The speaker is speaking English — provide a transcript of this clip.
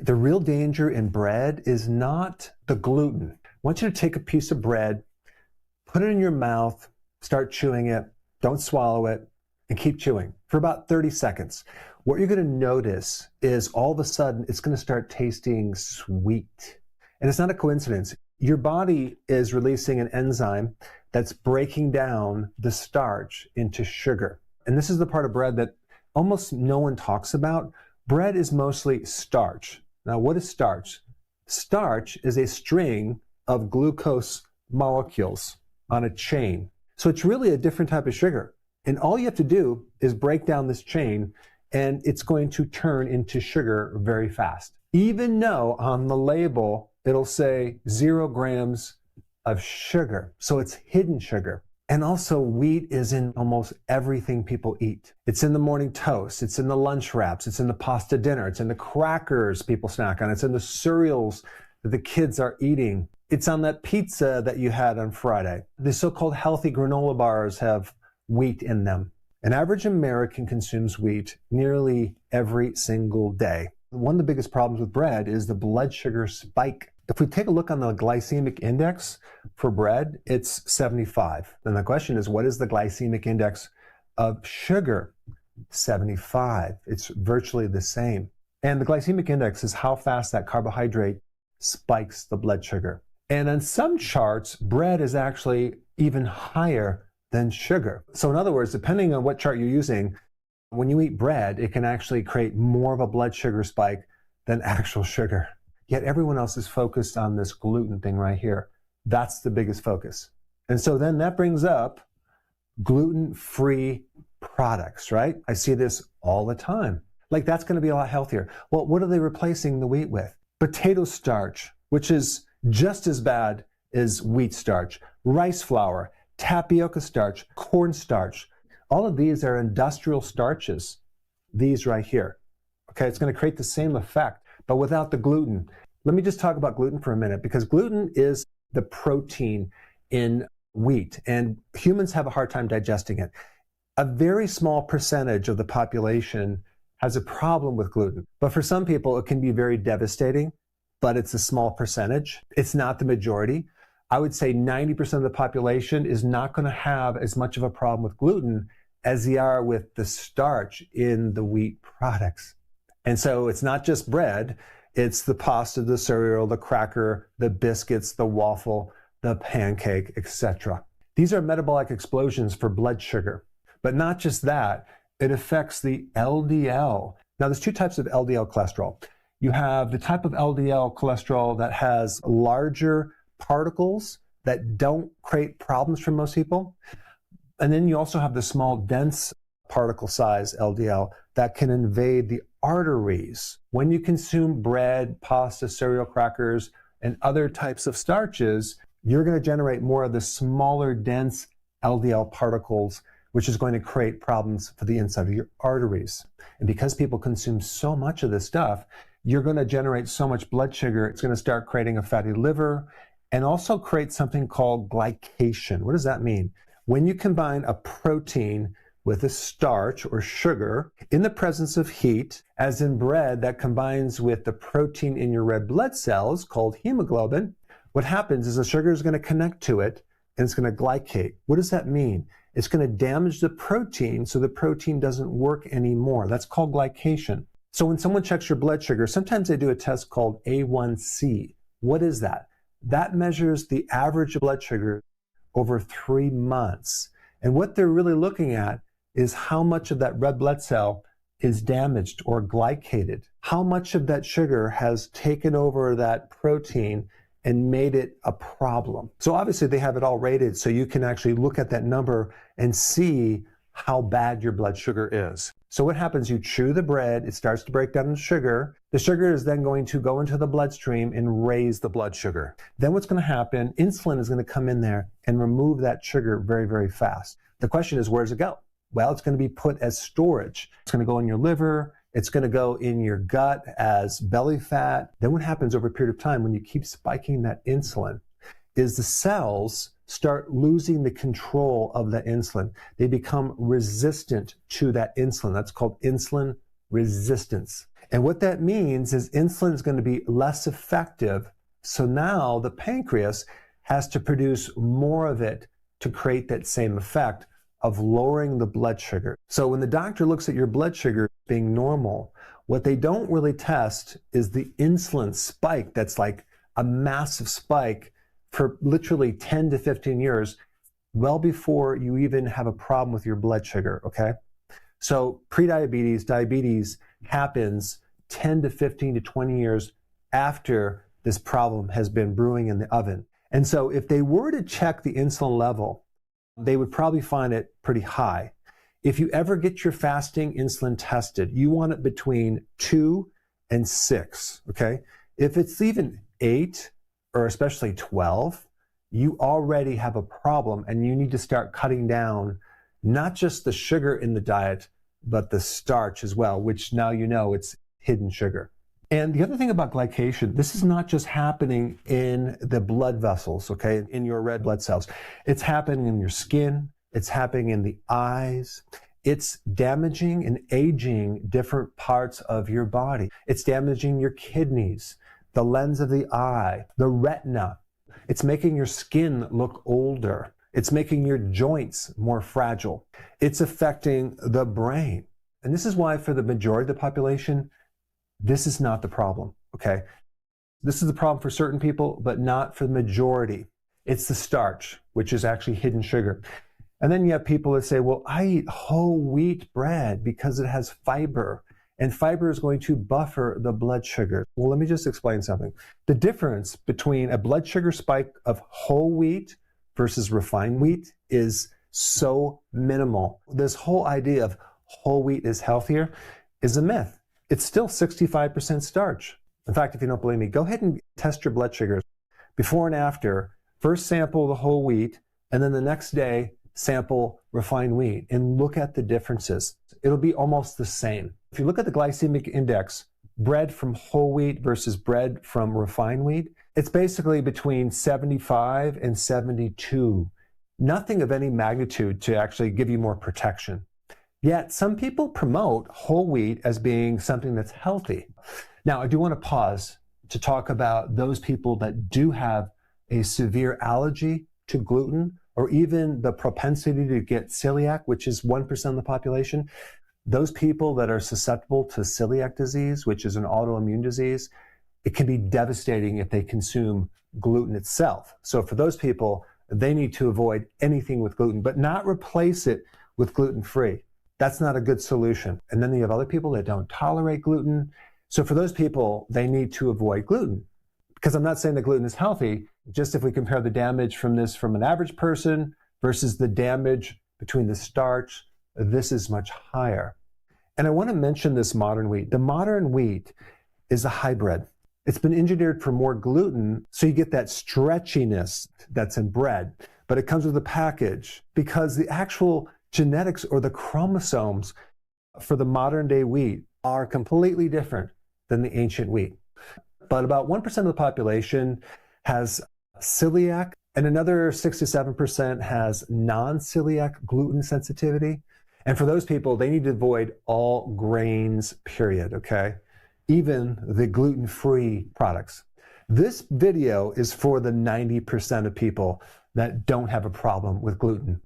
The real danger in bread is not the gluten. I want you to take a piece of bread, put it in your mouth, start chewing it, don't swallow it, and keep chewing for about 30 seconds. What you're going to notice is all of a sudden it's going to start tasting sweet. And it's not a coincidence. Your body is releasing an enzyme that's breaking down the starch into sugar. And this is the part of bread that almost no one talks about. Bread is mostly starch. Now, what is starch? Starch is a string of glucose molecules on a chain. So it's really a different type of sugar. And all you have to do is break down this chain, and it's going to turn into sugar very fast. Even though on the label, it'll say 0 grams of sugar. So it's hidden sugar. And also, wheat is in almost everything people eat. It's in the morning toast. It's in the lunch wraps. It's in the pasta dinner. It's in the crackers people snack on. It's in the cereals that the kids are eating. It's on that pizza that you had on Friday. The so-called healthy granola bars have wheat in them. An average American consumes wheat nearly every single day. One of the biggest problems with bread is the blood sugar spike. If we take a look on the glycemic index for bread, it's 75. Then the question is, what is the glycemic index of sugar? 75. It's virtually the same. And the glycemic index is how fast that carbohydrate spikes the blood sugar. And on some charts, bread is actually even higher than sugar. So in other words, depending on what chart you're using, when you eat bread, it can actually create more of a blood sugar spike than actual sugar. Yet everyone else is focused on this gluten thing right here. That's the biggest focus. And so then that brings up gluten-free products, right? I see this all the time. Like, that's going to be a lot healthier. Well, what are they replacing the wheat with? Potato starch, which is just as bad as wheat starch, rice flour, tapioca starch, corn starch. All of these are industrial starches, these right here. Okay, it's going to create the same effect, but without the gluten. Let me just talk about gluten for a minute, because gluten is the protein in wheat, and humans have a hard time digesting it. A very small percentage of the population has a problem with gluten, but for some people it can be very devastating, but it's a small percentage. It's not the majority. I would say 90% of the population is not going to have as much of a problem with gluten as they are with the starch in the wheat products. And so it's not just bread, it's the pasta, the cereal, the cracker, the biscuits, the waffle, the pancake, etc. These are metabolic explosions for blood sugar. But not just that, it affects the LDL. Now, there's two types of LDL cholesterol. You have the type of LDL cholesterol that has larger particles that don't create problems for most people. And then you also have the small, dense particle size LDL that can invade the arteries. When you consume bread, pasta, cereal, crackers, and other types of starches, you're going to generate more of the smaller, dense LDL particles, which is going to create problems for the inside of your arteries. And because people consume so much of this stuff, you're going to generate so much blood sugar, it's going to start creating a fatty liver and also create something called glycation. What does that mean? When you combine a protein with a starch or sugar in the presence of heat, as in bread that combines with the protein in your red blood cells called hemoglobin, what happens is the sugar is going to connect to it and it's going to glycate. What does that mean? It's going to damage the protein so the protein doesn't work anymore. That's called glycation. So when someone checks your blood sugar, sometimes they do a test called A1C. What is that? That measures the average blood sugar over 3 months. And what they're really looking at is how much of that red blood cell is damaged or glycated. How much of that sugar has taken over that protein and made it a problem. So obviously they have it all rated so you can actually look at that number and see how bad your blood sugar is. So what happens? You chew the bread, it starts to break down into sugar. The sugar is then going to go into the bloodstream and raise the blood sugar. Then what's going to happen? Insulin is going to come in there and remove that sugar very, very fast. The question is, where does it go? Well, it's going to be put as storage. It's going to go in your liver. It's going to go in your gut as belly fat. Then what happens over a period of time when you keep spiking that insulin is the cells start losing the control of the insulin. They become resistant to that insulin. That's called insulin resistance. And what that means is insulin is going to be less effective. So now the pancreas has to produce more of it to create that same effect of lowering the blood sugar. So when the doctor looks at your blood sugar being normal, what they don't really test is the insulin spike that's like a massive spike for literally 10 to 15 years, well before you even have a problem with your blood sugar, okay? So prediabetes, diabetes happens 10 to 15 to 20 years after this problem has been brewing in the oven. And so if they were to check the insulin level, they would probably find it pretty high. If you ever get your fasting insulin tested, you want it between 2 and 6, okay? If it's even 8 or especially 12, you already have a problem and you need to start cutting down not just the sugar in the diet, but the starch as well, which now you know it's hidden sugar. And the other thing about glycation, this is not just happening in the blood vessels, okay, in your red blood cells. It's happening in your skin. It's happening in the eyes. It's damaging and aging different parts of your body. It's damaging your kidneys, the lens of the eye, the retina. It's making your skin look older. It's making your joints more fragile. It's affecting the brain. And this is why for the majority of the population, this is not the problem, okay? This is the problem for certain people, but not for the majority. It's the starch, which is actually hidden sugar. And then you have people that say, well, I eat whole wheat bread because it has fiber, and fiber is going to buffer the blood sugar. Well, let me just explain something. The difference between a blood sugar spike of whole wheat versus refined wheat is so minimal. This whole idea of whole wheat is healthier is a myth. It's still 65% starch. In fact, if you don't believe me, go ahead and test your blood sugars before and after. First sample the whole wheat, and then the next day sample refined wheat and look at the differences. It'll be almost the same. If you look at the glycemic index, bread from whole wheat versus bread from refined wheat, it's basically between 75 and 72. Nothing of any magnitude to actually give you more protection. Yet some people promote whole wheat as being something that's healthy. Now, I do want to pause to talk about those people that do have a severe allergy to gluten, or even the propensity to get celiac, which is 1% of the population. Those people that are susceptible to celiac disease, which is an autoimmune disease, it can be devastating if they consume gluten itself. So for those people, they need to avoid anything with gluten, but not replace it with gluten-free. That's not a good solution. And then you have other people that don't tolerate gluten. So for those people, they need to avoid gluten. Because I'm not saying that gluten is healthy, just if we compare the damage from this from an average person versus the damage between the starch, this is much higher. And I want to mention this modern wheat. The modern wheat is a hybrid. It's been engineered for more gluten, so you get that stretchiness that's in bread, but it comes with a package because the actual genetics or the chromosomes for the modern day wheat are completely different than the ancient wheat. But about 1% of the population has celiac, and another 6 to 7% has non-celiac gluten sensitivity. And for those people, they need to avoid all grains, period, okay? Even the gluten-free products. This video is for the 90% of people that don't have a problem with gluten.